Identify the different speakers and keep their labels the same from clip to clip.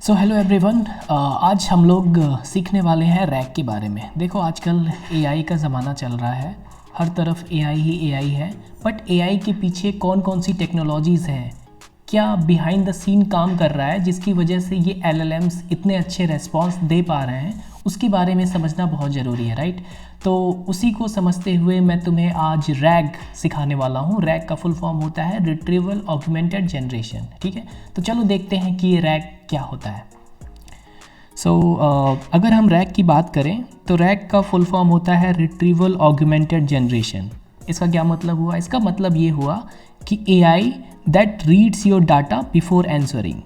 Speaker 1: So hello everyone, आज हम लोग सीखने वाले हैं रैग के बारे में। देखो आजकल एआई का ज़माना चल रहा है, हर तरफ एआई ही एआई है। बट एआई के पीछे कौन कौन सी टेक्नोलॉजीज़ हैं, क्या बिहाइंड द सीन काम कर रहा है जिसकी वजह से ये एलएलएम्स इतने अच्छे रेस्पॉन्स दे पा रहे हैं, उसके बारे में समझना बहुत ज़रूरी है, राइट। तो उसी को समझते हुए मैं तुम्हें आज रैग सिखाने वाला हूँ। रैग का फुल फॉर्म होता है रिट्रीवल ऑगमेंटेड जनरेशन, ठीक है। तो चलो देखते हैं कि ये रैग क्या होता है। अगर हम रैग की बात करें तो रैग का फुल फॉर्म होता है रिट्रीवल ऑगमेंटेड जनरेशन। इसका क्या मतलब हुआ? इसका मतलब ये हुआ कि AI that reads your data before answering.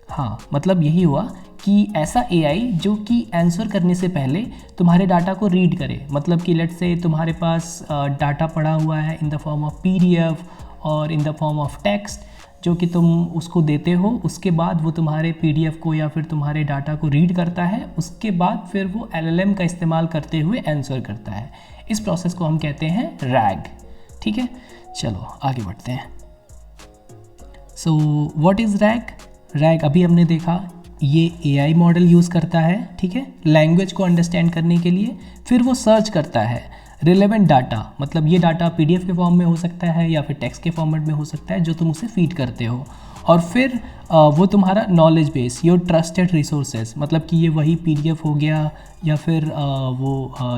Speaker 1: हाँ, मतलब यही हुआ कि ऐसा एआई जो कि आंसर करने से पहले तुम्हारे डाटा को रीड करे। मतलब कि लेट्स से तुम्हारे पास डाटा पड़ा हुआ है in the form of PDF और in the form of text, जो कि तुम उसको देते हो। उसके बाद वो तुम्हारे पीडीएफ को या फिर तुम्हारे डाटा को रीड करता है। उसके बाद फिर वो एलएलएम का इस्तेमाल करते हुए आंसर करता है। इस प्रोसेस को हम कहते हैं रैग, ठीक है। चलो आगे बढ़ते हैं। So what is rag? Rag अभी हमने देखा, ये एआई मॉडल यूज़ करता है, ठीक है, लैंग्वेज को अंडरस्टैंड करने के लिए। फिर वो सर्च करता है रिलेवेंट डाटा, मतलब ये डाटा पीडीएफ के फॉर्म में हो सकता है या फिर टेक्स्ट के फॉर्मेट में हो सकता है जो तुम उसे फीड करते हो। और फिर वो तुम्हारा knowledge base, your trusted resources, मतलब कि ये वही पीडीएफ हो गया या फिर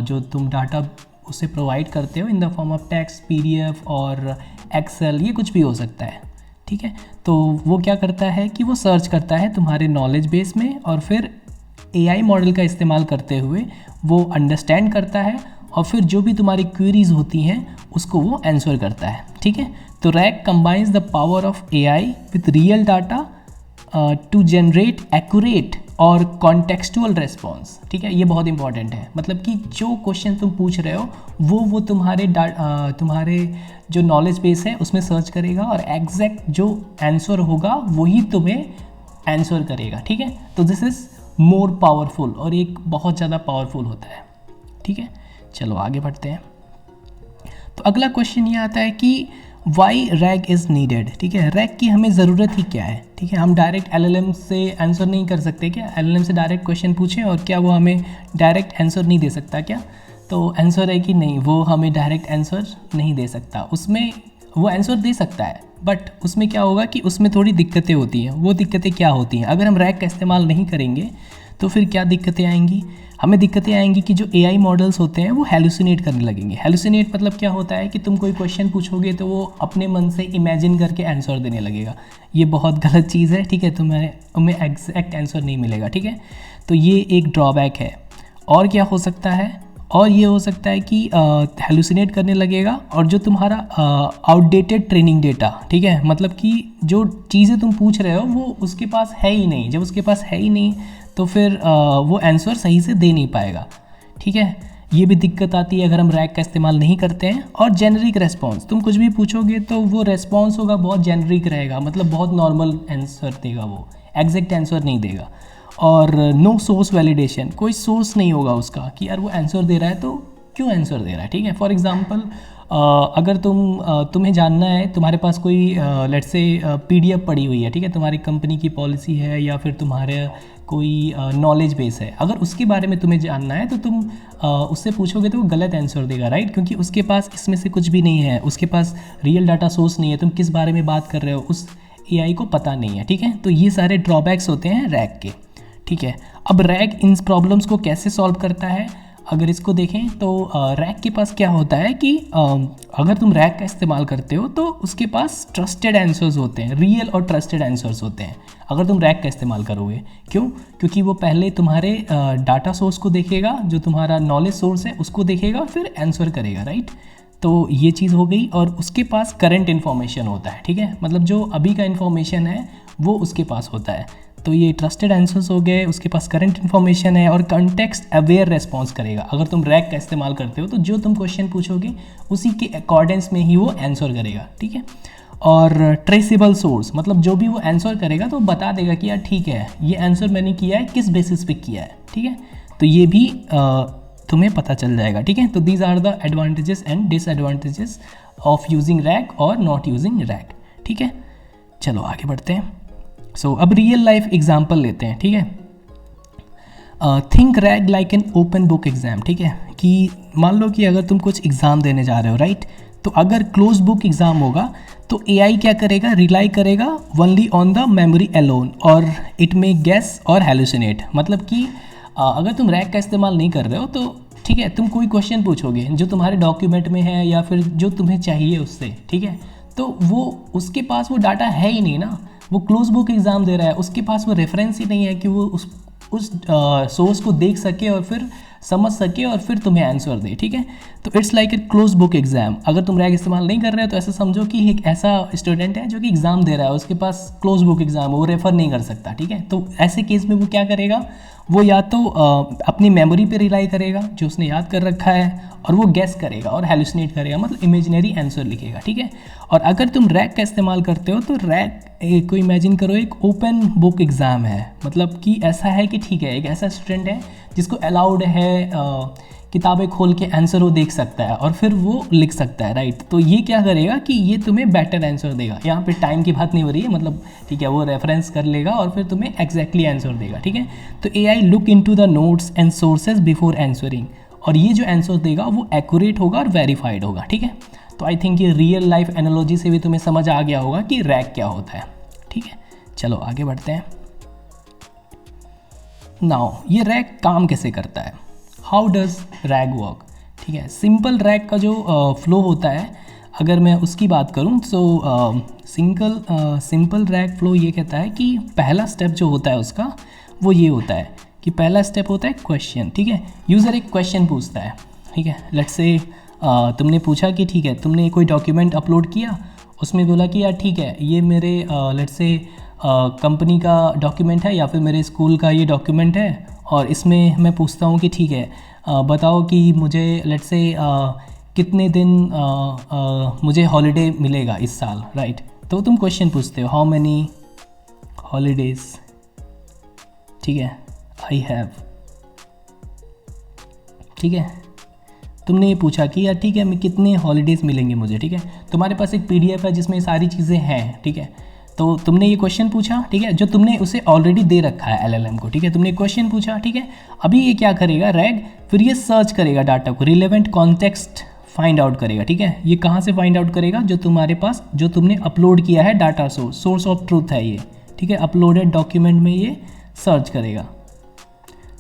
Speaker 1: जो तुम डाटा उसे प्रोवाइड करते हो इन the form of text, PDF और एक्सेल, ये कुछ भी हो सकता है, ठीक है। तो वो क्या करता है कि वो सर्च करता है तुम्हारे नॉलेज बेस में और फिर एआई मॉडल का इस्तेमाल करते हुए वो अंडरस्टैंड करता है और फिर जो भी तुम्हारी क्वेरीज होती हैं उसको वो आंसर करता है, ठीक है। तो RAG combines the power of AI with real data to generate accurate और कॉन्टेक्सचुअल रेस्पॉन्स, ठीक है। ये बहुत इंपॉर्टेंट है, मतलब कि जो क्वेश्चन तुम पूछ रहे हो वो तुम्हारे जो नॉलेज बेस है उसमें सर्च करेगा और एग्जैक्ट जो आंसर होगा वही तुम्हें आंसर करेगा, ठीक है। तो दिस इज़ मोर पावरफुल और एक बहुत ज़्यादा पावरफुल होता है, ठीक है। चलो आगे बढ़ते हैं। तो अगला क्वेश्चन ये आता है कि वाई रैग इज़ नीडेड, ठीक है। रैग की हमें ज़रूरत ही क्या है, ठीक है। हम डायरेक्ट एलएलएम से आंसर नहीं कर सकते क्या? एलएलएम से डायरेक्ट क्वेश्चन पूछें और क्या वो हमें डायरेक्ट आंसर नहीं दे सकता क्या? तो आंसर है कि नहीं, वो हमें डायरेक्ट आंसर नहीं दे सकता। उसमें वो आंसर दे सकता है बट उसमें क्या होगा कि उसमें थोड़ी दिक्कतें होती हैं। वो दिक्कतें क्या होती हैं? अगर हम रैग का इस्तेमाल नहीं करेंगे तो फिर क्या दिक्कतें आएंगी? हमें दिक्कतें आएंगी कि जो एआई मॉडल्स होते हैं वो हेलुसिनेट करने लगेंगे। हेलुसिनेट मतलब क्या होता है कि तुम कोई क्वेश्चन पूछोगे तो वो अपने मन से इमेजिन करके आंसर देने लगेगा। ये बहुत गलत चीज़ है, ठीक है। तुम्हें एग्जैक्ट आंसर नहीं मिलेगा, ठीक है। तो ये एक ड्रॉबैक है। और क्या हो सकता है? और ये हो सकता है कि हेलुसिनेट करने लगेगा और जो तुम्हारा आउटडेटेड ट्रेनिंग डेटा, ठीक है, मतलब कि जो चीज़ें तुम पूछ रहे हो वो उसके पास है ही नहीं। जब उसके पास है ही नहीं तो फिर वो आंसर सही से दे नहीं पाएगा, ठीक है। ये भी दिक्कत आती है अगर हम रैग का इस्तेमाल नहीं करते हैं। और जेनरिक रेस्पॉन्स, तुम कुछ भी पूछोगे तो वो रेस्पॉन्स होगा बहुत जेनरिक रहेगा, मतलब बहुत नॉर्मल आंसर देगा, वो एग्जैक्ट आंसर नहीं देगा। और नो सोर्स वैलिडेशन, कोई सोर्स नहीं होगा उसका कि यार वो आंसर दे रहा है तो क्यों आंसर दे रहा है, ठीक है। फॉर एग्जांपल अगर तुम्हें जानना है, तुम्हारे पास कोई लेट्स से पीडीएफ पड़ी हुई है, ठीक है, तुम्हारी कंपनी की पॉलिसी है या फिर तुम्हारे कोई नॉलेज बेस है, अगर उसके बारे में तुम्हें जानना है तो तुम उससे पूछोगे तो वो गलत आंसर देगा, राइट। क्योंकि उसके पास इसमें से कुछ भी नहीं है, उसके पास रियल डाटा सोर्स नहीं है। तुम किस बारे में बात कर रहे हो उस एआई को पता नहीं है, ठीक है। तो ये सारे ड्रॉबैक्स होते हैं रैग के, ठीक है। अब रैग इन प्रॉब्लम्स को कैसे सॉल्व करता है, अगर इसको देखें तो रैग के पास क्या होता है कि अगर तुम रैग का इस्तेमाल करते हो तो उसके पास ट्रस्टेड आंसर्स होते हैं, रियल और ट्रस्टेड आंसर्स होते हैं अगर तुम रैग का इस्तेमाल करोगे। क्यों? क्योंकि वो पहले तुम्हारे डाटा सोर्स को देखेगा, जो तुम्हारा नॉलेज सोर्स है उसको देखेगा और फिर आंसर करेगा, राइट। तो ये चीज़ हो गई। और उसके पास करंट इन्फॉर्मेशन होता है, ठीक है, मतलब जो अभी का इन्फॉर्मेशन है वो उसके पास होता है। तो ये ट्रस्टेड आंसर्स हो गए, उसके पास करंट इन्फॉर्मेशन है और कंटेक्स्ट अवेयर रेस्पॉन्स करेगा। अगर तुम रैग का इस्तेमाल करते हो तो जो तुम क्वेश्चन पूछोगे उसी के अकॉर्डेंस में ही वो आंसर करेगा, ठीक है। और ट्रेसेबल सोर्स, मतलब जो भी वो आंसर करेगा तो बता देगा कि यार ठीक है ये आंसर मैंने किया है, किस बेसिस पे किया है, ठीक है। तो ये भी तुम्हें पता चल जाएगा, ठीक है। तो these are the advantages and disadvantages of using RAG और नॉट यूजिंग रैग, ठीक है। चलो आगे बढ़ते हैं। सो अब रियल लाइफ एग्जाम्पल लेते हैं, ठीक है। Think rag like an open book exam, ठीक है, कि मान लो कि अगर तुम कुछ एग्ज़ाम देने जा रहे हो, राइट, तो अगर क्लोज बुक एग्ज़ाम होगा तो एआई क्या करेगा, रिलाई करेगा only on the memory alone और इट मे गेस और हेलुसिनेट। मतलब कि अगर तुम रैग का इस्तेमाल नहीं कर रहे हो तो ठीक है, तुम कोई क्वेश्चन पूछोगे जो तुम्हारे डॉक्यूमेंट में है या फिर जो तुम्हें चाहिए उससे, ठीक है, तो वो उसके पास वो डाटा है ही नहीं ना, वो क्लोज बुक एग्ज़ाम दे रहा है, उसके पास वो रेफरेंस ही नहीं है कि वो उस सोर्स को देख सके और फिर समझ सके और फिर तुम्हें आंसर दे, ठीक है। तो it's like a close book exam. अगर तुम रैग इस्तेमाल नहीं कर रहे हो तो ऐसा समझो कि एक ऐसा स्टूडेंट है जो कि एग्ज़ाम दे रहा है, उसके पास क्लोज बुक एग्जाम है, वो रेफर नहीं कर सकता, ठीक है। तो ऐसे केस में वो क्या करेगा, वो या तो अपनी मेमोरी पे रिलाई करेगा जो उसने याद कर रखा है, और वो गेस करेगा और हेलुसिनेट करेगा, मतलब इमेजिनरी आंसर लिखेगा, ठीक है। और अगर तुम रैग का इस्तेमाल करते हो तो रैग को इमेजिन करो एक ओपन बुक एग्ज़ाम है, मतलब कि ऐसा है कि ठीक है, एक ऐसा स्टूडेंट है जिसको अलाउड है किताबें खोल के आंसर वो देख सकता है और फिर वो लिख सकता है, राइट। तो ये क्या करेगा कि ये तुम्हें बेटर आंसर देगा। यहाँ पे टाइम की बात नहीं हो रही है, मतलब ठीक है, वो रेफरेंस कर लेगा और फिर तुम्हें एग्जैक्टली आंसर देगा, ठीक है। तो AI look into the notes and sources before answering, और ये जो आंसर देगा वो एक्यूरेट होगा और वेरीफाइड होगा, ठीक है। तो आई थिंक ये रियल लाइफ एनालॉजी से भी तुम्हें समझ आ गया होगा कि रैग क्या होता है, ठीक है। चलो आगे बढ़ते हैं। नाउ ये रैग काम कैसे करता है, हाउ डज रैग वर्क, ठीक है। सिंपल रैग का जो फ्लो होता है, अगर मैं उसकी बात करूं तो सिंपल रैग फ्लो ये कहता है कि पहला स्टेप जो होता है उसका वो ये होता है कि पहला स्टेप होता है क्वेश्चन, ठीक है। यूज़र एक क्वेश्चन पूछता है, ठीक है। लेट्स से तुमने पूछा कि ठीक है, तुमने कोई डॉक्यूमेंट अपलोड किया, उसमें बोला कि यार ठीक है, ये मेरे लेट्स से कंपनी का डॉक्यूमेंट है या फिर मेरे स्कूल का ये डॉक्यूमेंट है, और इसमें मैं पूछता हूँ कि ठीक है बताओ कि मुझे लेट्स से कितने दिन मुझे हॉलीडे मिलेगा इस साल, राइट। तो तुम क्वेश्चन पूछते हो हाउ मैनी हॉलीडेज़, ठीक है, आई हैव, ठीक है। तुमने ये पूछा कि यार ठीक है, मैं कितने हॉलीडेज़ मिलेंगे मुझे, ठीक है। तुम्हारे पास एक पीडीएफ है जिसमें सारी चीज़ें हैं, ठीक है। तो तुमने ये क्वेश्चन पूछा, ठीक है, जो तुमने उसे ऑलरेडी दे रखा है एलएलएम को, ठीक है। तुमने क्वेश्चन पूछा, ठीक है। अभी ये क्या करेगा रैग, फिर ये सर्च करेगा डाटा को, रिलेवेंट कॉन्टेक्स्ट फाइंड आउट करेगा, ठीक है। ये कहाँ से फाइंड आउट करेगा, जो तुम्हारे पास जो तुमने अपलोड किया है डाटा सोर्स ऑफ ट्रूथ है ये, ठीक है। अपलोडेड डॉक्यूमेंट में ये सर्च करेगा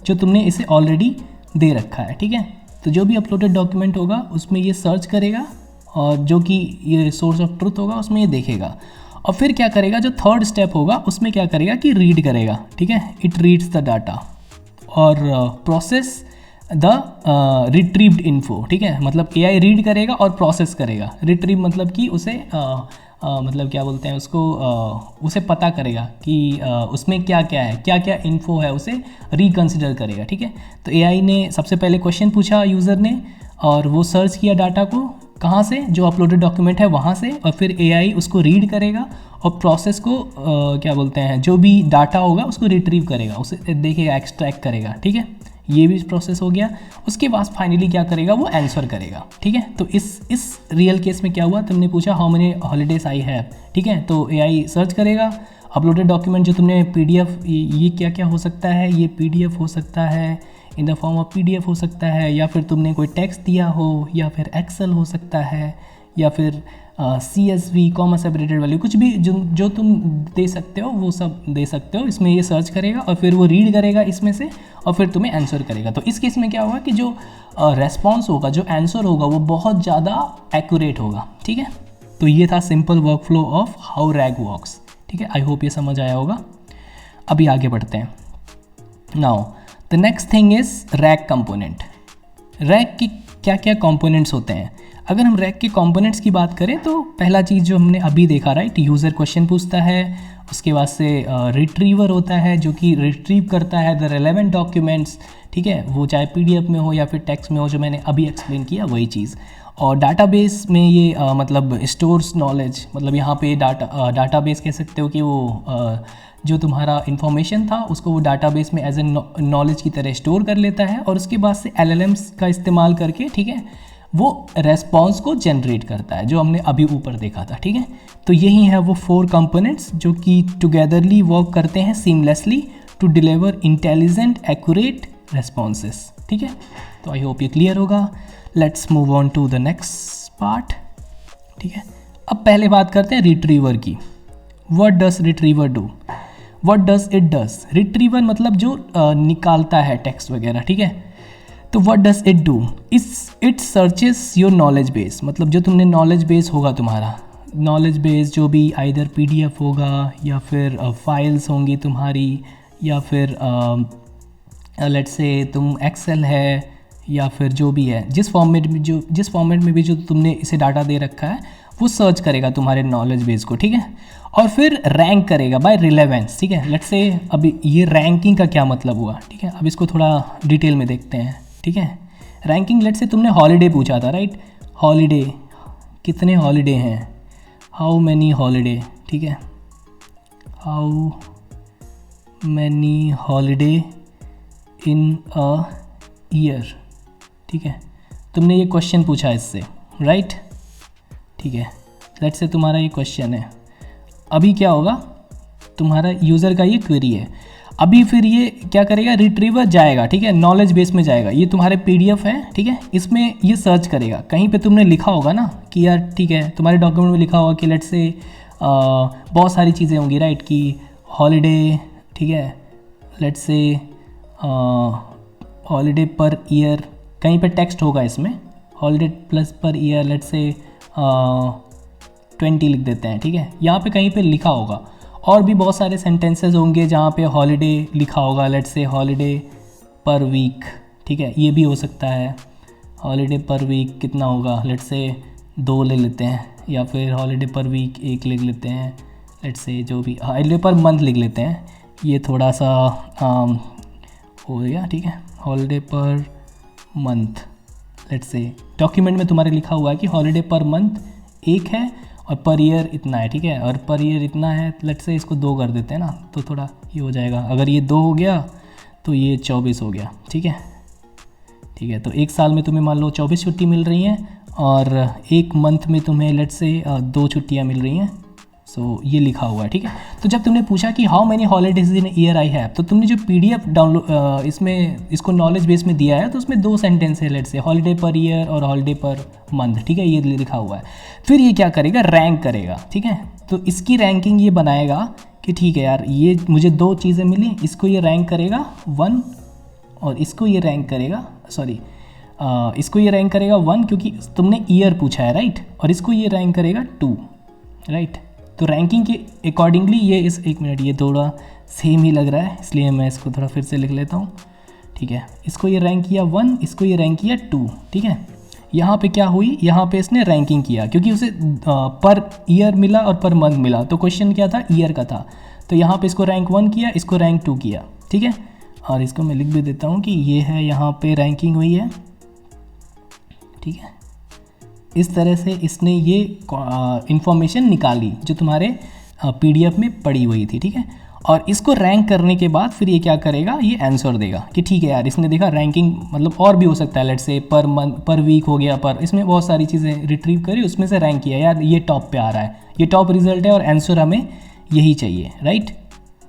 Speaker 1: जो तुमने इसे ऑलरेडी दे रखा है, ठीक है। तो जो भी अपलोडेड डॉक्यूमेंट होगा उसमें ये सर्च करेगा और जो कि ये सोर्स ऑफ ट्रूथ होगा उसमें ये देखेगा, और फिर क्या करेगा, जो थर्ड स्टेप होगा उसमें क्या करेगा कि रीड करेगा, ठीक है। इट रीड्स द डाटा और प्रोसेस द रिट्रीव्ड इन्फो, ठीक है। मतलब एआई रीड करेगा और प्रोसेस करेगा। रिट्रीव मतलब कि उसे मतलब क्या बोलते हैं उसको, उसे पता करेगा कि उसमें क्या क्या है, क्या क्या इन्फो है, उसे रिकन्सिडर करेगा, ठीक है। तो एआई ने सबसे पहले क्वेश्चन पूछा यूज़र ने, और वो सर्च किया डाटा को, कहाँ से, जो अपलोडेड डॉक्यूमेंट है वहाँ से, और फिर एआई उसको रीड करेगा और प्रोसेस को क्या बोलते हैं, जो भी डाटा होगा उसको रिट्रीव करेगा, उसे देखेगा, एक्सट्रैक्ट करेगा, ठीक है। ये भी प्रोसेस हो गया। उसके बाद फाइनली क्या करेगा, वो आंसर करेगा, ठीक है। तो इस रियल केस में क्या हुआ, तुमने पूछा how many holidays I have, ठीक है। तो एआई सर्च करेगा अपलोडेड डॉक्यूमेंट, जो तुमने पीडीएफ, ये क्या क्या हो सकता है, ये पीडीएफ हो सकता है, in the form of PDF हो सकता है, या फिर तुमने कोई टेक्स्ट दिया हो, या फिर एक्सेल हो सकता है, या फिर CSV कॉमा सेपरेटेड वैल्यू, कुछ भी जो तुम दे सकते हो वो सब दे सकते हो। इसमें ये सर्च करेगा और फिर वो रीड करेगा इसमें से और फिर तुम्हें आंसर करेगा। तो इस केस में क्या होगा कि जो रेस्पॉन्स होगा, जो आंसर होगा वो बहुत ज़्यादा एक्यूरेट होगा, ठीक है। तो ये था simple work flow of how rag works, ठीक है। आई होप ये समझ आया होगा। अभी आगे बढ़ते हैं। Now the next thing is rag component. Rag के क्या क्या कंपोनेंट्स होते हैं। अगर हम रैग के कंपोनेंट्स की बात करें तो पहला चीज़ जो हमने अभी देखा, राइट, यूज़र क्वेश्चन पूछता है, उसके बाद से रिट्रीवर होता है जो कि रिट्रीव करता है द रेलेवेंट डॉक्यूमेंट्स, ठीक है, वो चाहे पीडीएफ में हो या फिर टेक्स्ट में हो, जो मैंने अभी एक्सप्लेन किया वही चीज़। और डाटाबेस में ये मतलब स्टोर्स नॉलेज, मतलब यहाँ पे डाटाबेस कह सकते हो कि वो जो तुम्हारा इन्फॉर्मेशन था उसको वो डाटाबेस में एज ए नॉलेज की तरह स्टोर कर लेता है, और उसके बाद से LLMs का इस्तेमाल करके, ठीक है, वो रेस्पॉन्स को जनरेट करता है, जो हमने अभी ऊपर देखा था, ठीक है। तो यही है वो 4 कंपोनेंट्स जो कि टुगेदरली वर्क करते हैं seamlessly to deliver intelligent accurate responses, ठीक है। तो आई होप ये क्लियर होगा। Let's move on to the next part, ठीक है। अब पहले बात करते हैं रिट्रीवर की। What does retriever do, what does it does. Retriever मतलब जो निकालता है टेक्स्ट वगैरह, ठीक है। तो what does it do, it searches your knowledge base, मतलब जो तुमने नॉलेज बेस होगा तुम्हारा, नॉलेज बेस जो भी आइदर PDF होगा या फिर फाइल्स होंगी तुम्हारी, या फिर लेट्स से तुम एक्सेल है या फिर जो भी है, जिस फॉर्मेट में भी जो तुमने इसे डाटा दे रखा है वो सर्च करेगा तुम्हारे नॉलेज बेस को, ठीक है। और फिर रैंक करेगा बाय रिलेवेंस, ठीक है। लेट्स से अभी ये रैंकिंग का क्या मतलब हुआ, ठीक है। अब इसको थोड़ा डिटेल में देखते हैं, ठीक है। रैंकिंग, लेट्स से तुमने हॉलीडे पूछा था, राइट। हॉलीडे, कितने हॉलीडे हैं, हाउ मैनी हॉलीडे, ठीक है। How many holiday in a year, ठीक है। तुमने ये क्वेश्चन पूछा इससे, राइट, ठीक है। लेट्स से तुम्हारा ये क्वेश्चन है। अभी क्या होगा, तुम्हारा यूज़र का ये क्वेरी है। अभी फिर ये क्या करेगा, रिट्रीवर जाएगा, ठीक है, नॉलेज बेस में जाएगा। ये तुम्हारे PDF है, ठीक है। इसमें ये सर्च करेगा, कहीं पे तुमने लिखा होगा ना कि यार ठीक है, तुम्हारे डॉक्यूमेंट में लिखा होगा कि लेट्स से बहुत सारी चीज़ें होंगी, राइट, कि हॉलीडे, ठीक है, let's say holiday per year, कहीं पे टेक्स्ट होगा इसमें, holiday plus per year, let's say 20 लिख देते हैं, ठीक है। यहाँ पे कहीं पे लिखा होगा। और भी बहुत सारे सेंटेंसेस होंगे जहाँ पे हॉलीडे लिखा होगा, लेट्स से हॉलीडे पर वीक, ठीक है, ये भी हो सकता है। हॉलीडे पर वीक कितना होगा, लेट्स से 2 ले लेते हैं, या फिर हॉलीडे पर वीक 1 लिख लेते हैं, लेट्स से जो भी, हॉलीडे पर मंथ लिख लेते हैं, ये थोड़ा सा हो गया, ठीक है। Holiday per month, let's say document में तुम्हारे लिखा हुआ है कि हॉलीडे पर मंथ 1 है और पर ईयर इतना है, ठीक है। और पर ईयर इतना है, लेट्स से इसको 2 कर देते हैं ना, तो थोड़ा ये हो जाएगा। अगर ये 2 हो गया तो ये 24 हो गया, ठीक है, ठीक है। तो 1 साल में तुम्हें मान लो 24 छुट्टी मिल रही हैं, और 1 मंथ में तुम्हें लेट्स से 2 छुट्टियाँ मिल रही हैं। सो ये लिखा हुआ है, ठीक है। तो जब तुमने पूछा कि how many holidays in year I have, तो तुमने जो PDF डाउनलोड इसमें इसको नॉलेज बेस में दिया है, तो उसमें 2 सेंटेंस है, let's say holiday per year और हॉलीडे पर मंथ, ठीक है, ये लिखा हुआ है। फिर ये क्या करेगा, रैंक करेगा, ठीक है। तो इसकी रैंकिंग ये बनाएगा कि ठीक है यार, ये मुझे 2 चीज़ें मिली, इसको ये रैंक करेगा 1 और इसको ये रैंक करेगा, सॉरी इसको ये रैंक करेगा 1 क्योंकि तुमने ईयर पूछा है, राइट, और इसको ये रैंक करेगा 2, राइट। तो रैंकिंग के अकॉर्डिंगली ये इस 1 मिनट, ये थोड़ा सेम ही लग रहा है, इसलिए मैं इसको थोड़ा फिर से लिख लेता हूँ, ठीक है। इसको ये रैंक किया 1, इसको ये रैंक किया 2, ठीक है। यहाँ पे क्या हुई, यहाँ पे इसने रैंकिंग किया क्योंकि उसे पर ईयर मिला और पर मंथ मिला, तो क्वेश्चन क्या था, ईयर का था। तो यहाँ पे इसको रैंक 1 किया, इसको रैंक 2 किया, ठीक है। और इसको मैं लिख भी देता हूँ कि ये है, यहाँ पे रैंकिंग हुई है, ठीक है। इस तरह से इसने ये इंफॉर्मेशन निकाली जो तुम्हारे PDF में पड़ी हुई थी, ठीक है। और इसको रैंक करने के बाद फिर ये क्या करेगा, ये आंसर देगा कि ठीक है यार, इसने देखा रैंकिंग मतलब और भी हो सकता है, लेट्स से पर मंथ, पर वीक हो गया, पर इसमें बहुत सारी चीज़ें रिट्रीव करी, उसमें से रैंक किया, यार ये टॉप पे आ रहा है, ये टॉप रिजल्ट है और आंसर हमें यही चाहिए, राइट।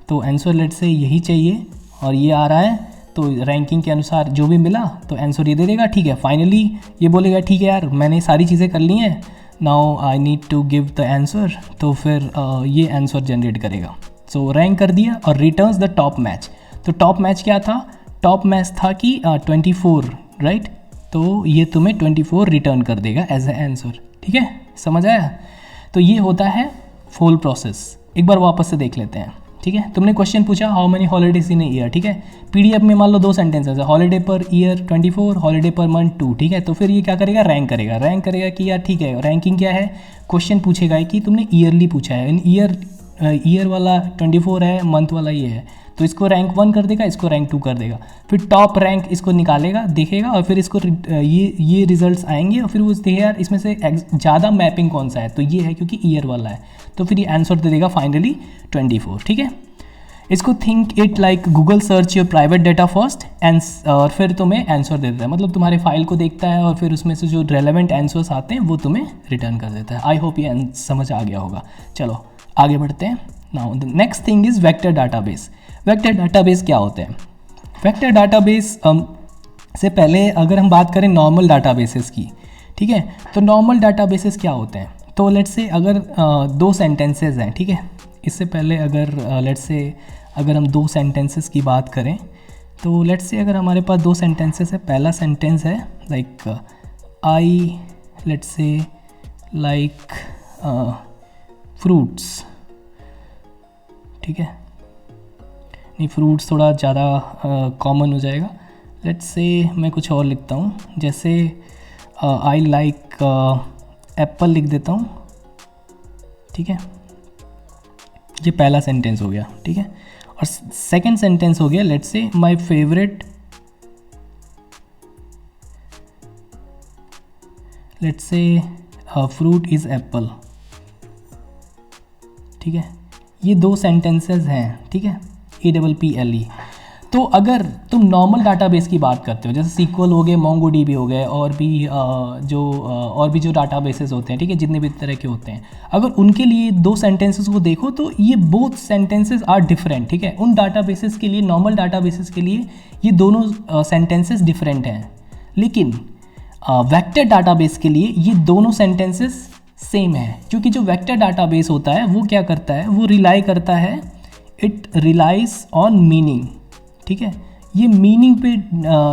Speaker 1: तो आंसर लेट्स से यही चाहिए और ये आ रहा है, तो रैंकिंग के अनुसार जो भी मिला तो आंसर ये दे देगा, ठीक है। फाइनली ये बोलेगा ठीक है यार, मैंने सारी चीज़ें कर ली हैं, now I need to give the answer, तो फिर ये आंसर जनरेट करेगा। सो रैंक कर दिया और रिटर्न्स द टॉप मैच। तो टॉप मैच क्या था, टॉप मैच था कि 24, राइट। तो ये तुम्हें 24 रिटर्न कर देगा एज ए आंसर, ठीक है, समझ आया। तो ये होता है फुल प्रोसेस। एक बार वापस से देख लेते हैं, ठीक है। तुमने क्वेश्चन पूछा how many holidays in year, ठीक है। PDF में मान लो 2 सेंटेंसेस है, holiday per year 24, holiday per month 2, ठीक है। तो फिर ये क्या करेगा, रैंक करेगा कि यार ठीक है, रैंकिंग क्या है, क्वेश्चन पूछेगा कि तुमने ईयरली पूछा है, इन ईयर वाला 24 है, मंथ वाला ये है, तो इसको रैंक 1 कर देगा, इसको रैंक 2 कर देगा, फिर टॉप रैंक इसको निकालेगा, देखेगा, और फिर इसको ये रिजल्ट्स आएंगे, और फिर वो देखेगा यार इसमें से ज़्यादा मैपिंग कौन सा है, तो ये है क्योंकि ईयर वाला है, तो फिर ये आंसर दे देगा फाइनली 24, ठीक है। इसको think it like Google search your private data first and और फिर तुम्हें आंसर दे देता है, मतलब तुम्हारे फाइल को देखता है और फिर उसमें से जो रेलेवेंट आंसर्स आते हैं वो तुम्हें रिटर्न कर देता है। आई होप ये समझ आ गया होगा। चलो आगे बढ़ते हैं। Now the next thing is vector database. Vector database क्या होते हैं? वेक्टर डाटाबेस से पहले अगर हम बात करें नॉर्मल डाटाबेसेस की, ठीक है, तो नॉर्मल डाटाबेसेस क्या होते हैं? तो लेट्स से अगर दो सेंटेंसेस हैं, ठीक है, इससे पहले अगर लेट्स से अगर हम दो सेंटेंसेस की बात करें, तो लेट्स से अगर हमारे पास दो सेंटेंसेस है, पहला सेंटेंस है like I let's say like fruits, ठीक है, नहीं फ्रूट्स थोड़ा ज़्यादा कॉमन हो जाएगा। लेट्स से मैं कुछ और लिखता हूँ, जैसे आई लाइक एप्पल लिख देता हूँ, ठीक है, ये पहला सेंटेंस हो गया, ठीक है। और सेकंड सेंटेंस हो गया let's say my favourite, let's say fruit is Apple, ठीक है। ये दो सेंटेंसेस हैं, ठीक है, APPLE। तो अगर तुम नॉर्मल डाटाबेस की बात करते हो, जैसे सीक्वल हो गए, मोंगोडीबी हो गए, और भी जो डाटाबेसेस होते हैं, ठीक है, जितने भी तरह के होते हैं, अगर उनके लिए दो सेंटेंसेस को देखो तो ये बोथ सेंटेंसेस आर डिफरेंट, ठीक है। उन डाटाबेसेस के लिए, नॉर्मल डाटाबेसेस के लिए ये दोनों सेंटेंसेस डिफरेंट हैं, लेकिन वेक्टर डाटाबेस के लिए ये दोनों सेंटेंसेस सेम है, क्योंकि जो वेक्टर डाटाबेस होता है वो क्या करता है, वो रिलाई करता है, इट रिलाइज ऑन मीनिंग, ठीक है। ये मीनिंग पे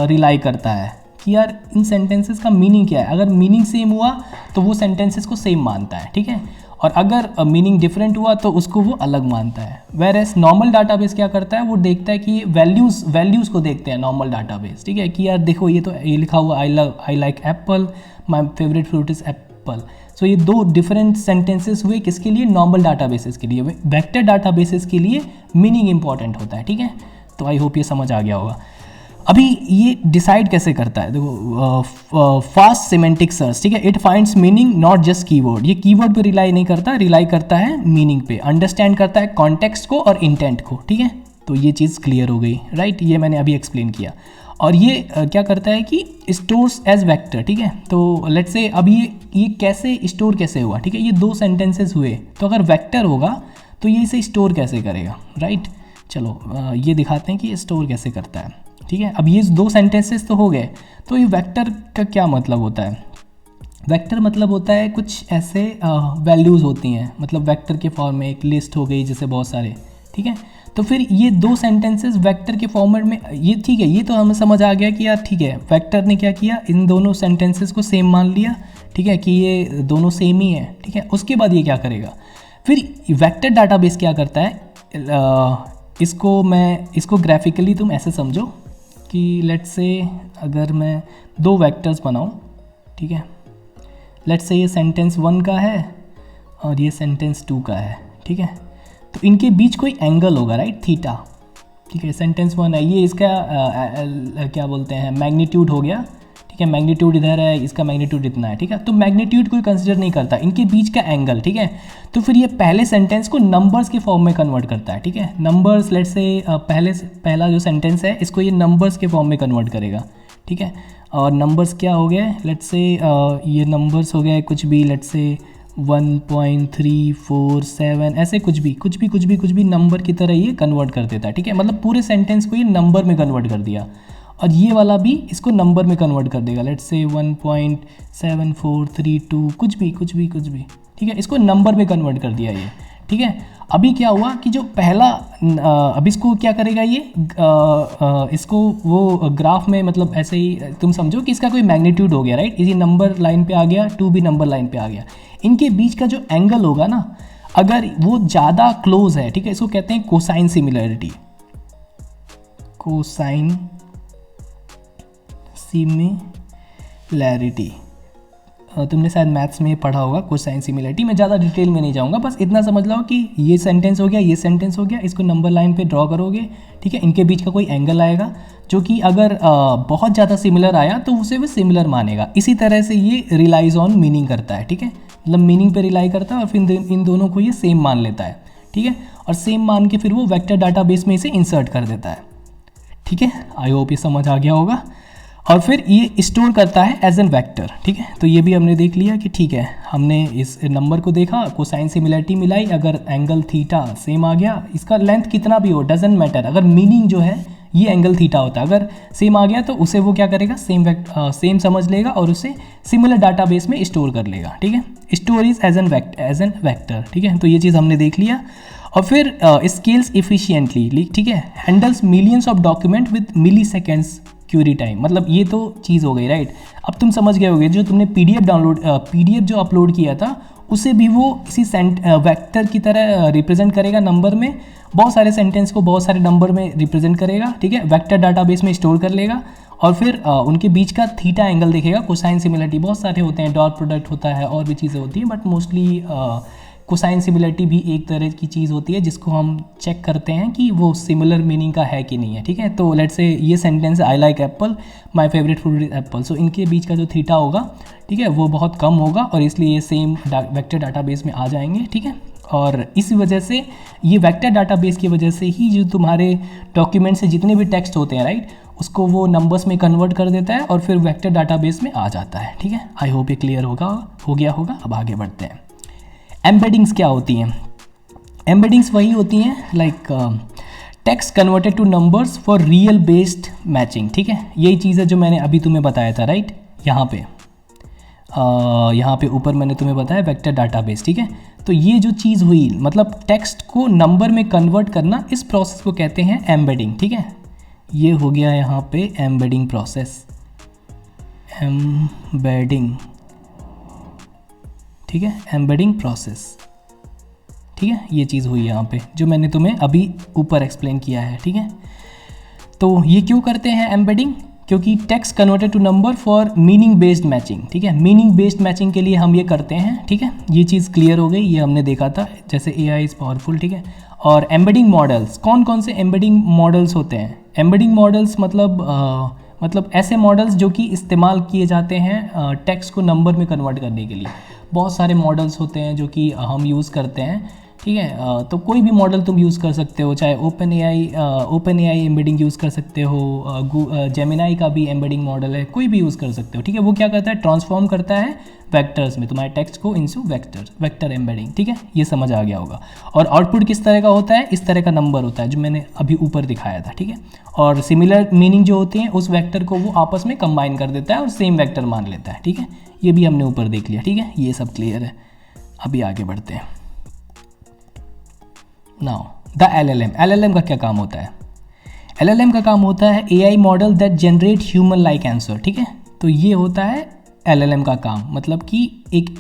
Speaker 1: रिलाई करता है कि यार इन सेंटेंसेस का मीनिंग क्या है। अगर मीनिंग सेम हुआ तो वो सेंटेंसेस को सेम मानता है, ठीक है, और अगर मीनिंग डिफरेंट हुआ तो उसको वो अलग मानता है। वेर एज नॉर्मल डाटाबेस क्या करता है, वो देखता है कि वैल्यूज़ को देखते हैं नॉर्मल डाटाबेस, ठीक है, कि यार देखो ये तो ये लिखा हुआ I like apple, my favourite fruit is apple. So ये दो डिफरेंट सेंटेंसेस हुए किसके लिए, नॉर्मल डाटाबेसेस के लिए। वेक्टर डाटाबेसेस के लिए मीनिंग इंपॉर्टेंट होता है, ठीक है। तो आई होप ये समझ आ गया होगा। अभी ये डिसाइड कैसे करता है, देखो फास्ट सिमेंटिक सर्च, ठीक है, it finds meaning not just keyword. ये कीवर्ड पे रिलाई नहीं करता, रिलाई करता है मीनिंग पे, अंडरस्टैंड करता है कॉन्टेक्स्ट को और इंटेंट को, ठीक है। तो ये चीज़ क्लियर हो गई, राइट, ये मैंने अभी एक्सप्लेन किया। और ये क्या करता है कि स्टोर्स एज वेक्टर, ठीक है। तो लेट्स से अब ये कैसे स्टोर कैसे हुआ, ठीक है, ये दो सेंटेंसेस हुए, तो अगर वेक्टर होगा तो ये इसे स्टोर कैसे करेगा, राइट। चलो ये दिखाते हैं कि ये स्टोर कैसे करता है, ठीक है। अब ये दो सेंटेंसेस तो हो गए, तो ये वेक्टर का क्या मतलब होता है? वेक्टर मतलब होता है कुछ ऐसे वैल्यूज़ होती हैं, मतलब वेक्टर के फॉर्म में एक लिस्ट हो गई जैसे बहुत सारे, ठीक है। तो फिर ये दो सेंटेंसेस वेक्टर के फॉर्मेट में, ये ठीक है, ये तो हमें समझ आ गया कि यार ठीक है, वेक्टर ने क्या किया, इन दोनों सेंटेंसेस को सेम मान लिया, ठीक है, कि ये दोनों सेम ही है, ठीक है। उसके बाद ये क्या करेगा, फिर वेक्टर डाटाबेस क्या करता है, इसको ग्राफिकली तुम ऐसे समझो कि लेट्स से अगर मैं दो वेक्टर्स बनाऊं, ठीक है, लेट्स से ये सेंटेंस 1 का है और ये सेंटेंस 2 का है, ठीक है। तो इनके बीच कोई एंगल होगा, राइट, थीटा, ठीक है। सेंटेंस 1 है, ये इसका क्या बोलते हैं, मैग्नीट्यूड हो गया, ठीक है, मैग्नीट्यूड इधर है, इसका मैग्नीट्यूड इतना है, ठीक है। तो मैग्नीट्यूड कोई कंसिडर नहीं करता, इनके बीच का एंगल, ठीक है। तो फिर ये पहले सेंटेंस को नंबर्स के फॉर्म में कन्वर्ट करता है, ठीक है। नंबर्स लेट्स से पहला जो सेंटेंस है इसको ये नंबर्स के फॉर्म में कन्वर्ट करेगा, ठीक है। और नंबर्स क्या हो गए, लेट्स से ये नंबर्स हो गए कुछ भी, लेट्स से 1.347 ऐसे कुछ भी नंबर की तरह ये कन्वर्ट कर देता है, ठीक है। मतलब पूरे सेंटेंस को ये नंबर में कन्वर्ट कर दिया, और ये वाला भी इसको नंबर में कन्वर्ट कर देगा, लेट्स से 1.7432 कुछ भी, ठीक है, इसको नंबर में कन्वर्ट कर दिया ये, ठीक है। अभी क्या हुआ कि जो पहला अब इसको क्या करेगा ये, इसको वो ग्राफ में, मतलब ऐसे ही तुम समझो कि इसका कोई मैग्नीट्यूड हो गया, राइट, इसी नंबर लाइन पे आ गया, 2 भी नंबर लाइन पे आ गया। इनके बीच का जो एंगल होगा ना, अगर वो ज़्यादा क्लोज है, ठीक है, इसको कहते हैं कोसाइन सिमिलैरिटी, कोसाइन सिमिलैरिटी। तुमने शायद मैथ्स में पढ़ा होगा कोसाइन सिमिलैरिटी, मैं ज़्यादा डिटेल में नहीं जाऊँगा, बस इतना समझ लो कि ये सेंटेंस हो गया, ये सेंटेंस हो गया, इसको नंबर लाइन पे ड्रॉ करोगे, ठीक है। इनके बीच का कोई एंगल आएगा जो कि अगर बहुत ज़्यादा सिमिलर आया तो उसे वो सिमिलर मानेगा। इसी तरह से ये रिलाइज ऑन मीनिंग करता है, ठीक है, मतलब मीनिंग पे रिलाई करता है और फिर इन दोनों को ये सेम मान लेता है, ठीक है, और सेम मान के फिर वो वेक्टर डाटाबेस में इसे इंसर्ट कर देता है। ठीक है, आई होप ये समझ आ गया होगा। और फिर ये स्टोर करता है एज एन वेक्टर। ठीक है, तो ये भी हमने देख लिया कि ठीक है, हमने इस नंबर को देखा, कोसाइन सिमिलरिटी मिलाई, अगर एंगल थीटा सेम आ गया, इसका लेंथ कितना भी हो डजेंट मैटर, अगर मीनिंग जो है ये एंगल थीटा होता है, अगर सेम आ गया तो उसे वो क्या करेगा, सेम समझ लेगा और उसे सिमिलर डाटाबेस में स्टोर कर लेगा। ठीक है, store is as an vector. ठीक है, तो ये चीज़ हमने देख लिया। और फिर स्केल्स इफिशियंटली, ठीक है, handles millions of document with milliseconds query time. मतलब ये तो चीज़ हो गई, राइट। अब तुम समझ गए होगे, जो तुमने पीडीएफ जो अपलोड किया था उसे भी वो इसी वेक्टर की तरह रिप्रेजेंट करेगा नंबर में, बहुत सारे सेंटेंस को बहुत सारे नंबर में रिप्रेजेंट करेगा। ठीक है, वेक्टर डाटाबेस में स्टोर कर लेगा और फिर उनके बीच का थीटा एंगल देखेगा, कोसाइन सिमिलरिटी बहुत सारे होते हैं, डॉट प्रोडक्ट होता है और भी चीज़ें होती हैं, बट मोस्टली कोसाइन सिमिलरिटी भी एक तरह की चीज़ होती है जिसको हम चेक करते हैं कि वो सिमिलर मीनिंग का है कि नहीं है। ठीक है, तो लेट्स से ये sentence I like apple, my favourite food is apple, so इनके बीच का जो थीटा होगा, ठीक है, वो बहुत कम होगा और इसलिए ये सेम वेक्टर डाटाबेस में आ जाएंगे। ठीक है, और इस वजह से ये वेक्टर डाटाबेस की वजह से ही जो तुम्हारे डॉक्यूमेंट से जितने भी टेक्स्ट होते हैं, राइट, उसको वो नंबर्स में कन्वर्ट कर देता है और फिर वेक्टर डाटाबेस में आ जाता है। ठीक है, आई होप ये क्लियर हो गया होगा। अब आगे बढ़ते हैं। एम्बेडिंग्स क्या होती हैं? एम्बेडिंग्स वही होती हैं like text converted two numbers for real based matching. ठीक है, यही चीज़ है जो मैंने अभी तुम्हें बताया था, राइट। यहाँ पे ऊपर मैंने तुम्हें बताया वेक्टर डाटाबेस। ठीक है, तो ये जो चीज़ हुई, मतलब टेक्स्ट को नंबर में कन्वर्ट करना, इस प्रोसेस को कहते हैं एम्बेडिंग। ठीक है, ये हो गया यहाँ पे एम्बेडिंग प्रोसेस, एम्बेडिंग। ठीक है, एम्बेडिंग प्रोसेस। ठीक है, ये चीज़ हुई यहाँ पे जो मैंने तुम्हें अभी ऊपर एक्सप्लेन किया है। ठीक है, तो ये क्यों करते हैं एम्बेडिंग? क्योंकि text converted to number for meaning based matching. ठीक है, मीनिंग बेस्ड मैचिंग के लिए हम ये करते हैं। ठीक है, ये चीज़ क्लियर हो गई, ये हमने देखा था जैसे AI इज़ पावरफुल। ठीक है, और एम्बेडिंग मॉडल्स, कौन कौन से एम्बेडिंग मॉडल्स होते हैं? एम्बेडिंग मॉडल्स मतलब ऐसे मॉडल्स जो कि इस्तेमाल किए जाते हैं टेक्स्ट को नंबर में कन्वर्ट करने के लिए। बहुत सारे मॉडल्स होते हैं जो कि हम यूज़ करते हैं। ठीक है, तो कोई भी मॉडल तुम यूज़ कर सकते हो, चाहे ओपन AI एम्बेडिंग यूज़ कर सकते हो, जेमिनाई का भी एम्बेडिंग मॉडल है, कोई भी यूज़ कर सकते हो। ठीक है, वो क्या करता है, ट्रांसफॉर्म करता है वेक्टर्स में तुम्हारे टेक्स्ट को इनटू वेक्टर एम्बेडिंग। ठीक है, ये समझ आ गया होगा। और आउटपुट किस तरह का होता है? इस तरह का नंबर होता है जो मैंने अभी ऊपर दिखाया था। ठीक है, और सिमिलर मीनिंग जो होती है उस वेक्टर को वो आपस में कंबाइन कर देता है और सेम वेक्टर मान लेता है। ठीक है, ये भी हमने ऊपर देख लिया। ठीक है, ये सब क्लियर है। अभी आगे बढ़ते हैं। नाउ द LLM का क्या काम होता है? LLM का काम होता है AI model that generate human like answer. ठीक है, तो ये होता है LLM का काम। मतलब कि एक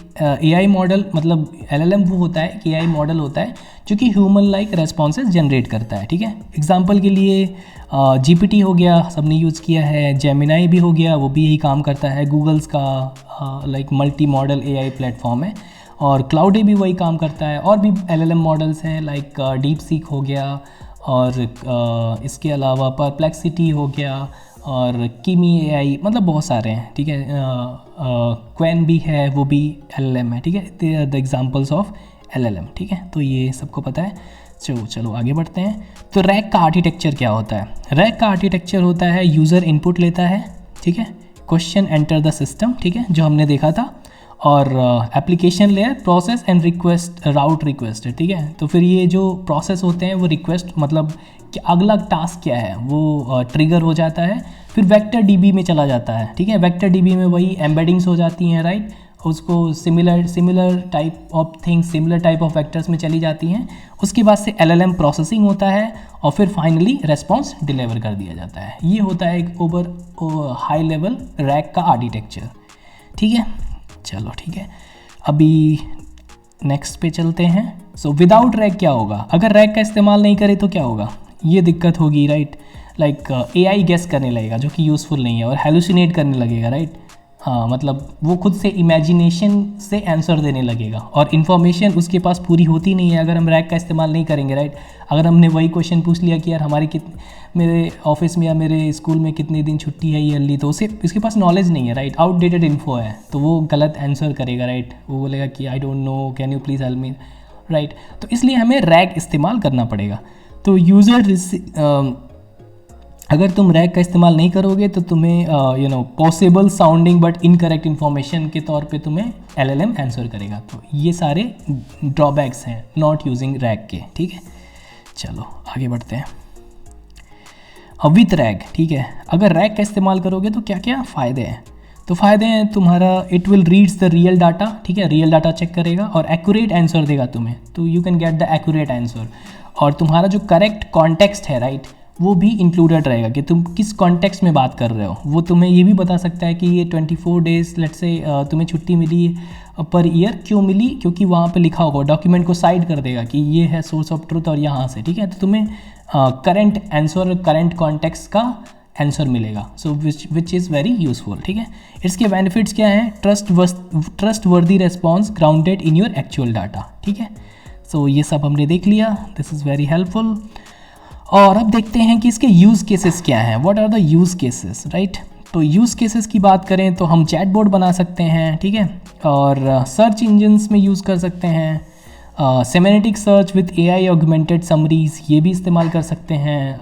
Speaker 1: AI मॉडल, मतलब LLM वो होता है कि AI मॉडल होता है जो कि ह्यूमन लाइक रेस्पॉन्सेज जनरेट करता है। ठीक है, एग्जांपल के लिए GPT हो गया, सबने यूज़ किया है, जेमिनाई भी हो गया, वो भी यही काम करता है, गूगल्स का like multi modal AI platform है, और क्लाउडी भी वही काम करता है। और भी LLM मॉडल्स हैं लाइक डीप सीक हो गया, और इसके अलावा परप्लेक्सिटी हो गया, और किमी AI, मतलब बहुत सारे हैं। ठीक है, क्वेन भी है, वो भी LLM है। ठीक है, they are the examples of LLM। ठीक है, तो ये सबको पता है। चलो आगे बढ़ते हैं। तो रैक का आर्किटेक्चर क्या होता है? रैक का आर्किटेक्चर होता है यूज़र इनपुट लेता है, ठीक है, क्वेश्चन एंटर द सिस्टम, ठीक है, जो हमने देखा था, और application layer process and request route request है। ठीक है, तो फिर ये जो प्रोसेस होते हैं वो रिक्वेस्ट, मतलब कि अगला टास्क क्या है वो ट्रिगर हो जाता है, फिर वेक्टर DB में चला जाता है। ठीक है, वेक्टर DB में वही एम्बेडिंग्स हो जाती हैं, राइट, उसको similar type of things, similar type of vectors में चली जाती हैं। उसके बाद से LLM प्रोसेसिंग होता है और फिर फाइनली रेस्पॉन्स डिलीवर कर दिया जाता है। ये होता है एक ओवर हाई लेवल रैक का आर्किटेक्चर। ठीक है, चलो ठीक है, अभी नेक्स्ट पे चलते हैं। सो विदाउट रैक क्या होगा? अगर रैक का इस्तेमाल नहीं करे तो क्या होगा? ये दिक्कत होगी, राइट, लाइक AI गेस करने लगेगा जो कि यूज़फुल नहीं है, और हेलुसिनेट करने लगेगा, राइट। हाँ, मतलब वो खुद से इमेजिनेशन से आंसर देने लगेगा और इन्फॉर्मेशन उसके पास पूरी होती नहीं है अगर हम रैक का इस्तेमाल नहीं करेंगे, राइट। अगर हमने वही क्वेश्चन पूछ लिया कि यार मेरे ऑफिस में या मेरे स्कूल में कितने दिन छुट्टी है ईयरली, तो उसे इसके पास नॉलेज नहीं है, राइट, आउटडेटेड इन्फो है, तो वो गलत आंसर करेगा, राइट। वो बोलेगा कि I don't know, can you please help me. Right. तो इसलिए हमें रैग इस्तेमाल करना पड़ेगा। तो अगर तुम रैग का इस्तेमाल नहीं करोगे तो तुम्हें possible sounding but incorrect information के तौर पे तुम्हें LLM आंसर करेगा। तो ये सारे ड्रॉबैक्स हैं नॉट यूजिंग रैग के, ठीक है। चलो आगे बढ़ते हैं। विथ रैग, ठीक है, अगर रैग का इस्तेमाल करोगे तो क्या क्या फ़ायदे हैं? तो फ़ायदे हैं, तुम्हारा it will reads the real data, ठीक है, रियल डाटा चेक करेगा और एक्यूरेट आंसर देगा तुम्हें, तो you can get the accurate answer. और तुम्हारा जो करेक्ट कॉन्टेक्स्ट है, राइट, वो भी इंक्लूडेड रहेगा कि तुम किस कॉन्टेक्स्ट में बात कर रहे हो। वो तुम्हें ये भी बता सकता है कि ये 24 डेज़ लेट्स से तुम्हें छुट्टी मिली पर ईयर, क्यों मिली, क्योंकि वहाँ पे लिखा होगा, डॉक्यूमेंट को साइड कर देगा कि ये है सोर्स ऑफ ट्रुथ और यहाँ से, ठीक है। तो तुम्हें करंट आंसर, करंट कॉन्टेक्स्ट का आंसर मिलेगा, सो विच इज़ वेरी यूजफुल, ठीक है। इसके बेनिफिट्स क्या हैं? ट्रस्ट वर्दी response grounded in your actual data, ठीक है। सो ये सब हमने देख लिया, दिस इज़ वेरी हेल्पफुल। और अब देखते हैं कि इसके यूज़ केसेस क्या हैं, what are the use cases, right. तो यूज़ केसेस की बात करें तो हम चैटबॉट बना सकते हैं, ठीक है, और सर्च इंजन्स में यूज़ कर सकते हैं। Semantic search with AI augmented summaries, ये भी इस्तेमाल कर सकते हैं।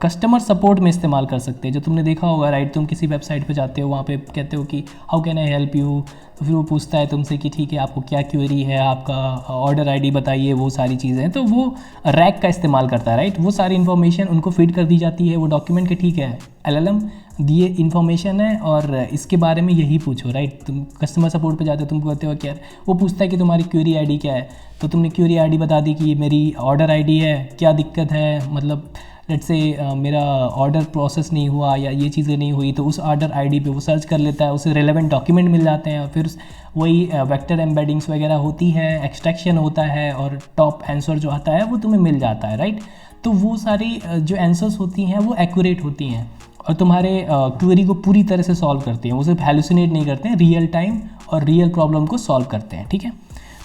Speaker 1: कस्टमर सपोर्ट में इस्तेमाल कर सकते हैं, जो तुमने देखा होगा, राइट, तुम किसी वेबसाइट पे जाते हो, वहाँ पे कहते हो कि how can I help you, तो फिर वो पूछता है तुमसे कि ठीक है आपको क्या क्वेरी है, आपका ऑर्डर ID बताइए, वो सारी चीज़ें। तो वो रैग का इस्तेमाल करता है, राइट, वो सारी इन्फॉर्मेशन उनको फीड कर दी जाती है, वो डॉक्यूमेंट के, ठीक है, LLM दिए इन्फॉर्मेशन है और इसके बारे में यही पूछो, राइट। तुम कस्टमर सपोर्ट पे जाते हो, तुम कहते हो क्या, वो पूछता है कि तुम्हारी क्वेरी ID क्या है, तो तुमने क्वेरी ID बता दी कि ये मेरी ऑर्डर ID है, क्या दिक्कत है, मतलब लेट्स से मेरा ऑर्डर प्रोसेस नहीं हुआ या ये चीज़ें नहीं हुई, तो उस ऑर्डर ID पे वो सर्च कर लेता है, उसे रेलेवेंट डॉक्यूमेंट मिल जाते हैं, फिर वही वेक्टर एम्बेडिंग्स वगैरह होती है, एक्सट्रैक्शन होता है और टॉप आंसर जो आता है वो तुम्हें मिल जाता है, राइट। तो वो सारी जो आंसर्स होती हैं वो एक्यूरेट होती हैं और तुम्हारे क्वेरी को पूरी तरह से सॉल्व करते हैं, वो सिर्फ हेलुसिनेट नहीं करते हैं, रियल टाइम और रियल प्रॉब्लम को सॉल्व करते हैं, ठीक है।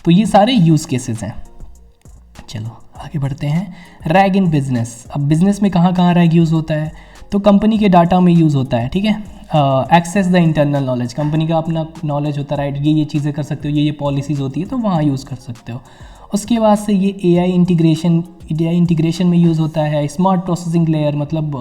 Speaker 1: तो ये सारे यूज़ केसेस हैं। चलो आगे बढ़ते हैं। रैग इन बिजनेस, अब बिजनेस में कहाँ कहाँ रैग यूज़ होता है? तो कंपनी के डाटा में यूज़ होता है, ठीक है। Access the internal knowledge, company का अपना नॉलेज होता है, राइट, ये चीज़ें कर सकते हो, ये पॉलिसीज़ होती है, तो वहाँ यूज़ कर सकते हो। उसके बाद से ये AI इंटीग्रेशन में यूज़ होता है। स्मार्ट प्रोसेसिंग लेयर, मतलब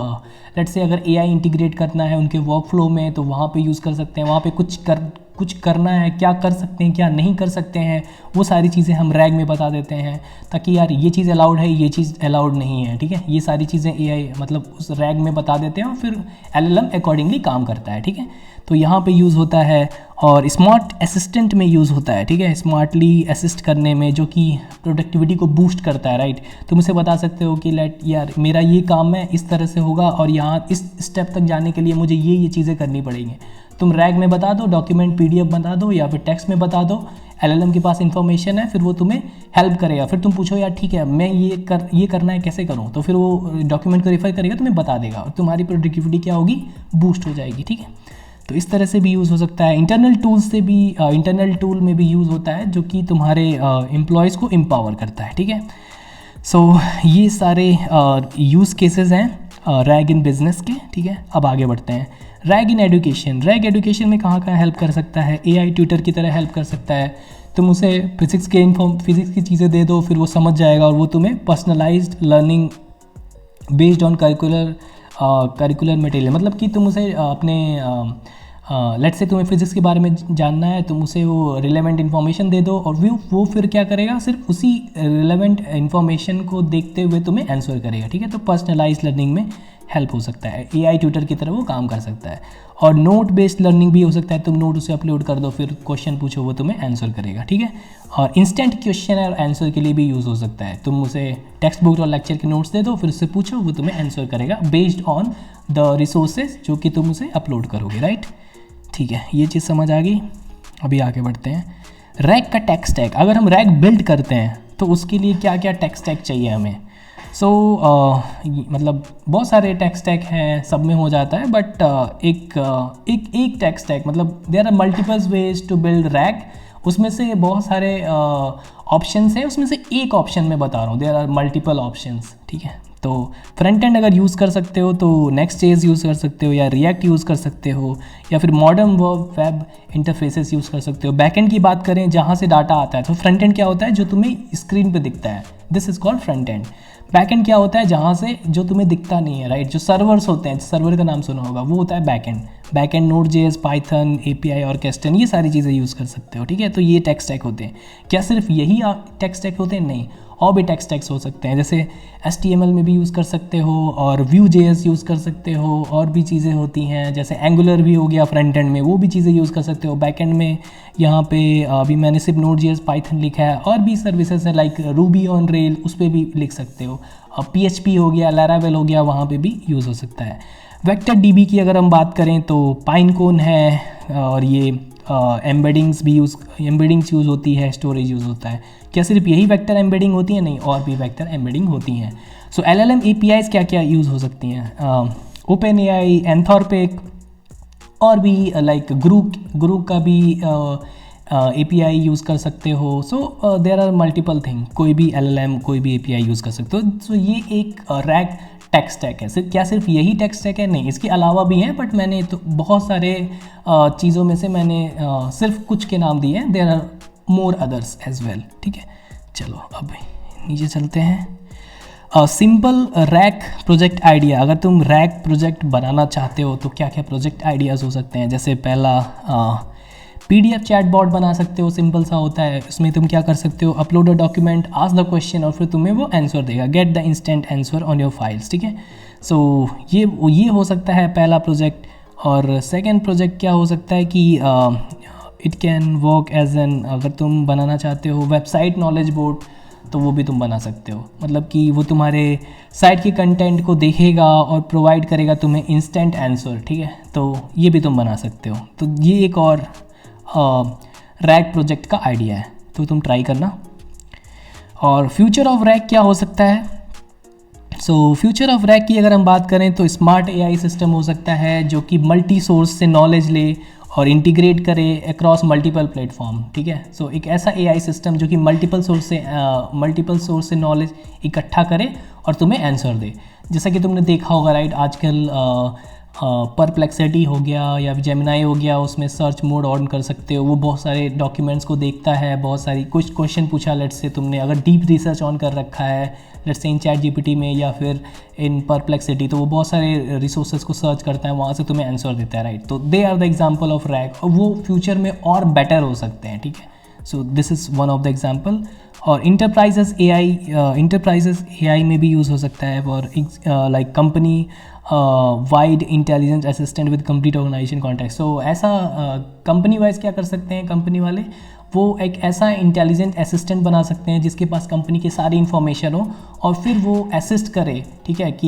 Speaker 1: लेट्स से अगर AI इंटीग्रेट करना है उनके वर्कफ्लो में, तो वहाँ पे यूज़ कर सकते हैं, वहाँ पे कुछ करना है, क्या कर सकते हैं, क्या नहीं कर सकते हैं, वो सारी चीज़ें हम रैग में बता देते हैं, ताकि यार ये चीज़ अलाउड है, ये चीज़ अलाउड नहीं है, ठीक है। ये सारी चीज़ें AI मतलब उस रैग में बता देते हैं और फिर LLM अकॉर्डिंगली काम करता है, ठीक है। तो यहाँ पे यूज़ होता है। और स्मार्ट असिस्टेंट में यूज़ होता है, ठीक है, स्मार्टली असिस्ट करने में, जो कि प्रोडक्टिविटी को बूस्ट करता है, राइट। तुम उसे बता सकते हो कि यार मेरा ये काम है, इस तरह से होगा और यहाँ इस स्टेप तक जाने के लिए मुझे ये चीज़ें करनी पड़ेंगी। तुम रैग में बता दो, डॉक्यूमेंट PDF बता दो या फिर टेक्स्ट में बता दो, LLM के पास इन्फॉर्मेशन है, फिर वो तुम्हें हेल्प करेगा। फिर तुम पूछो यार ठीक है मैं ये करना है, कैसे करूँ, तो फिर वो डॉक्यूमेंट को रेफर करेगा, तुम्हें बता देगा और तुम्हारी प्रोडक्टिविटी क्या होगी, बूस्ट हो जाएगी, ठीक है। तो इस तरह से भी यूज़ हो सकता है। इंटरनल टूल में भी यूज़ होता है, जो कि तुम्हारे एम्प्लॉयज़ को एम्पावर करता है, ठीक है। सो ये सारे यूज़ केसेस हैं रैग इन बिजनेस के, ठीक है। अब आगे बढ़ते हैं। Rag in education, rag education में कहाँ कहाँ हेल्प कर सकता है? AI ट्यूटर की तरह हेल्प कर सकता है। तुम उसे फिज़िक्स की चीज़ें दे दो, फिर वो समझ जाएगा और वो तुम्हें personalised learning based on curricular material, मतलब कि तुम उसे अपने लेट्स से तुम्हें फिज़िक्स के बारे में जानना है, तुम उसे वो रिलेवेंट इन्फॉर्मेशन दे दो और वो फिर क्या करेगा, सिर्फ उसी रिलेवेंट इन्फॉर्मेशन को देखते हुए तुम्हें आंसर करेगा, ठीक है। तो पर्सनलाइज्ड लर्निंग में हेल्प हो सकता है, AI ट्यूटर की तरह वो काम कर सकता है। और नोट बेस्ड लर्निंग भी हो सकता है, तुम नोट उसे अपलोड कर दो, फिर क्वेश्चन पूछो, वो तुम्हें आंसर करेगा, ठीक है। और इंस्टेंट क्वेश्चन और आंसर के लिए भी यूज़ हो सकता है, तुम उसे टेक्स्ट बुक और लेक्चर के नोट्स दे दो, फिर उससे पूछो, वो तुम्हें आंसर करेगा बेस्ड ऑन द रिसोर्सेज जो कि तुम उसे अपलोड करोगे, राइट। ठीक है, ये चीज़ समझ आ गई। अभी आगे बढ़ते हैं। रैग का टेक स्टैक, अगर हम रैग बिल्ड करते हैं तो उसके लिए क्या क्या टेक स्टैक चाहिए हमें? मतलब बहुत सारे टेक स्टैक हैं, सब में हो जाता है, बट एक टेक स्टैक, मतलब there are multiple ways to build RAG, उसमें से बहुत सारे ऑप्शंस हैं, उसमें से एक ऑप्शन मैं बता रहा हूँ, देयर आर मल्टीपल ऑप्शंस, ठीक है। तो फ्रंट एंड अगर यूज़ कर सकते हो तो नेक्स्ट.js यूज़ कर सकते हो, या रिएक्ट यूज़ कर सकते हो, या फिर मॉडर्न वेब इंटरफेसेस यूज़ कर सकते हो। बैक एंड की बात करें जहाँ से डाटा आता है, तो फ्रंट एंड क्या होता है, जो तुम्हें स्क्रीन पे दिखता है, this is called front end. Back and क्या होता है, जहाँ से जो तुम्हें दिखता नहीं है, राइट, जो सर्वर्स होते हैं, सर्वर का नाम सुना होगा, वो होता है back and. Back and Node.js, Python, API और Orchestrate, ये सारी चीज़ें यूज़ कर सकते हो, ठीक है। तो ये टेक स्टैक होते हैं। क्या सिर्फ यही टेक स्टैक होते हैं? नहीं, और भी टेक स्टैक्स हो सकते हैं, जैसे HTML में भी यूज़ कर सकते हो, और Vue.js यूज़ कर सकते हो, और भी चीज़ें होती हैं, जैसे Angular भी हो गया फ्रंट एंड में, वो भी चीज़ें यूज़ कर सकते हो। बैक एंड में यहाँ पे अभी मैंने सिर्फ Node.js, पाइथन लिखा है, और भी सर्विसेज हैं लाइक Ruby on Rails, उस पर भी लिख सकते हो। PHP हो गया, Laravel हो गया, वहाँ पे भी यूज़ हो सकता है। वेक्टर DB की अगर हम बात करें तो Pinecone है, और ये एम्बेडिंग्स यूज़ होती है, स्टोरेज यूज़ होता है। क्या सिर्फ यही वेक्टर एम्बेडिंग होती है? नहीं, और भी वेक्टर एम्बेडिंग होती हैं। सो LLM APIs क्या क्या यूज़ हो सकती हैं? OpenAI, Anthropic, और भी लाइक गुरु का भी API यूज़ कर सकते हो। So there are multiple thing, कोई भी LLM, कोई भी API यूज़ कर सकते हो। सो ये एक रैग टेक स्टैक है। सिर्फ यही टेक स्टैक है? नहीं, इसके अलावा भी हैं, बट मैंने तो बहुत सारे चीज़ों में से मैंने सिर्फ कुछ के नाम दिए हैं, there are more others as well, ठीक है। चलो अब नीचे चलते हैं। Simple RAG project idea. अगर तुम रैक प्रोजेक्ट बनाना चाहते हो तो क्या क्या प्रोजेक्ट आइडियाज़ हो सकते हैं? जैसे पहला PDF चैटबॉट बना सकते हो, सिंपल सा होता है। उसमें तुम क्या कर सकते हो, upload a document, ask the question, और फिर तुम्हें वो आंसर देगा, get the instant answer on your files, ठीक है। सो ये हो सकता है पहला प्रोजेक्ट। और सेकंड प्रोजेक्ट क्या हो सकता है कि it can work as an, अगर तुम बनाना चाहते हो वेबसाइट नॉलेज बोर्ड, तो वो भी तुम बना सकते हो। मतलब कि वो तुम्हारे साइट के कंटेंट को देखेगा और प्रोवाइड करेगा तुम्हें इंस्टेंट आंसर, ठीक है। तो ये भी तुम बना सकते हो। तो ये एक और रैक प्रोजेक्ट का आइडिया है, तो तुम ट्राई करना। और फ्यूचर ऑफ रैक क्या हो सकता है? सो फ्यूचर ऑफ रैक की अगर हम बात करें तो स्मार्ट AI सिस्टम हो सकता है, जो कि मल्टी सोर्स से नॉलेज ले और इंटीग्रेट करे अक्रॉस मल्टीपल प्लेटफॉर्म, ठीक है। सो एक ऐसा AI सिस्टम जो कि मल्टीपल सोर्स से नॉलेज इकट्ठा करे और तुम्हें आंसर दे। जैसा कि तुमने देखा होगा, राइट, आजकल परप्लेक्सिटी हो गया या जेमिनाई हो गया, उसमें सर्च मोड ऑन कर सकते हो, वो बहुत सारे डॉक्यूमेंट्स को देखता है, बहुत सारी कुछ क्वेश्चन पूछा, लेट्स से तुमने अगर डीप रिसर्च ऑन कर रखा है, लेट्स से इन ChatGPT में या फिर इन परप्लेक्सिटी, तो वो बहुत सारे रिसोर्सेज को सर्च करता है, वहाँ से तुम्हें आंसर देता है, राइट। तो they are the example of RAG, और वो फ्यूचर में और बेटर हो सकते हैं, ठीक है। So this is one of the example. और इंटरप्राइजेस AI में भी यूज़ हो सकता है for like company wide intelligence assistant with complete organisation context. So ऐसा कंपनी वाइज क्या कर सकते हैं कंपनी वाले, वो एक ऐसा इंटेलिजेंट असिस्टेंट बना सकते हैं जिसके पास कंपनी की सारी इन्फॉर्मेशन हो, और फिर वो असिस्ट करे, ठीक है, कि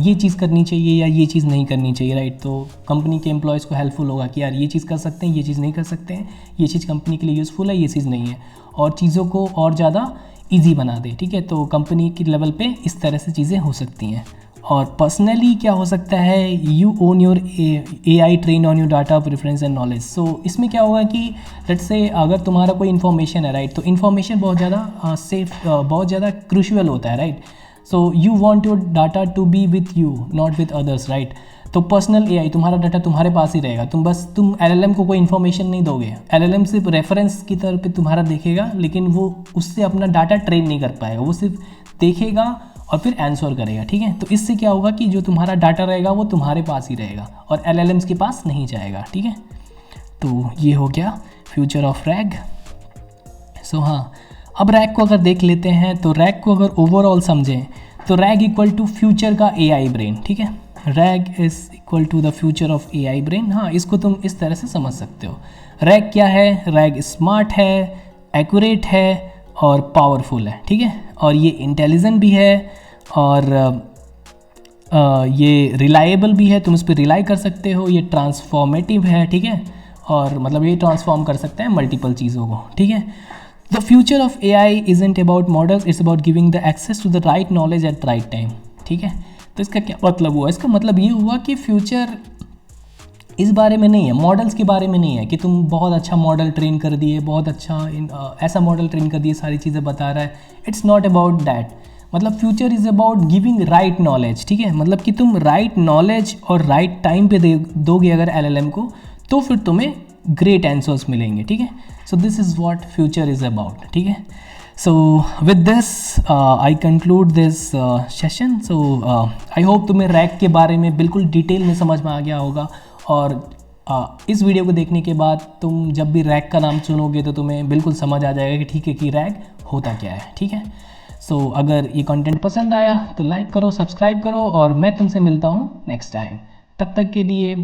Speaker 1: ये चीज़ करनी चाहिए या ये चीज़ नहीं करनी चाहिए, राइट। तो कंपनी के एम्प्लॉयज़ को हेल्पफुल होगा कि यार ये चीज़ कर सकते हैं, ये चीज़ नहीं कर सकते हैं, ये चीज़ कंपनी के लिए यूज़फुल है, ये चीज़ नहीं है, और चीज़ों को और ज़्यादा ईजी बना दे, ठीक है। तो कंपनी के लेवल पे इस तरह से चीज़ें हो सकती हैं। और पर्सनली क्या हो सकता है, you own your AI train on your data preference and knowledge. So इसमें क्या होगा कि लेट्स से अगर तुम्हारा कोई इन्फॉर्मेशन है, राइट, तो इन्फॉर्मेशन बहुत ज़्यादा सेफ, बहुत ज़्यादा क्रूशियल होता है, right. So you want your data to be with you, not with others, right. तो पर्सनल AI, तुम्हारा डाटा तुम्हारे पास ही रहेगा। तुम LLM को कोई इन्फॉर्मेशन नहीं दोगे, LLM सिर्फ रेफरेंस की तरह पे तुम्हारा देखेगा, लेकिन वो उससे अपना डाटा ट्रेन नहीं कर पाएगा, वो सिर्फ देखेगा और फिर आंसर करेगा, ठीक है। तो इससे क्या होगा कि जो तुम्हारा डाटा रहेगा वो तुम्हारे पास ही रहेगा और LLMs के पास नहीं जाएगा, ठीक है। तो ये हो गया फ्यूचर ऑफ रैग। सो हाँ, अब रैग को अगर देख लेते हैं, तो रैग को अगर ओवरऑल समझें तो रैग इक्वल टू फ्यूचर का AI ब्रेन, ठीक है। RAG is equal to the future of AI brain. हाँ, इसको तुम इस तरह से समझ सकते हो। रैग क्या है? रैग स्मार्ट है, एक्यूरेट है और पावरफुल है, ठीक है। और ये इंटेलिजेंट भी है, और ये रिलायबल भी है, तुम इस पर रिलाई कर सकते हो। ये ट्रांसफॉर्मेटिव है, ठीक है, और मतलब ये ट्रांसफॉर्म कर सकते हैं मल्टीपल चीज़ों को, ठीक है। The future of AI isn't about models, it's about giving the access to the right knowledge at right time, ठीक है। तो इसका क्या मतलब हुआ? इसका मतलब ये हुआ कि फ्यूचर इस बारे में नहीं है, मॉडल्स के बारे में नहीं है कि तुम बहुत अच्छा मॉडल ट्रेन कर दिए, बहुत अच्छा ऐसा मॉडल ट्रेन कर दिए, सारी चीज़ें बता रहा है। It's not about that. मतलब future is about giving right knowledge, ठीक है, मतलब कि तुम राइट नॉलेज और राइट टाइम पे दोगे अगर एलएलएम को, तो फिर तुम्हें ग्रेट आंसर्स मिलेंगे, ठीक है। So this is what future is about, ठीक है। So with this I conclude this session. So I hope तुम्हें रैक के बारे में बिल्कुल डिटेल में समझ में आ गया होगा, और इस वीडियो को देखने के बाद तुम जब भी रैक का नाम सुनोगे तो तुम्हें बिल्कुल समझ आ जाएगा कि ठीक है कि रैक होता क्या है, ठीक है। सो अगर ये कंटेंट पसंद आया तो लाइक करो, सब्सक्राइब करो, और मैं तुमसे मिलता हूँ नेक्स्ट टाइम। तब तक के लिए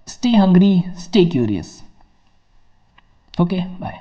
Speaker 1: stay hungry, stay curious. Okay, bye.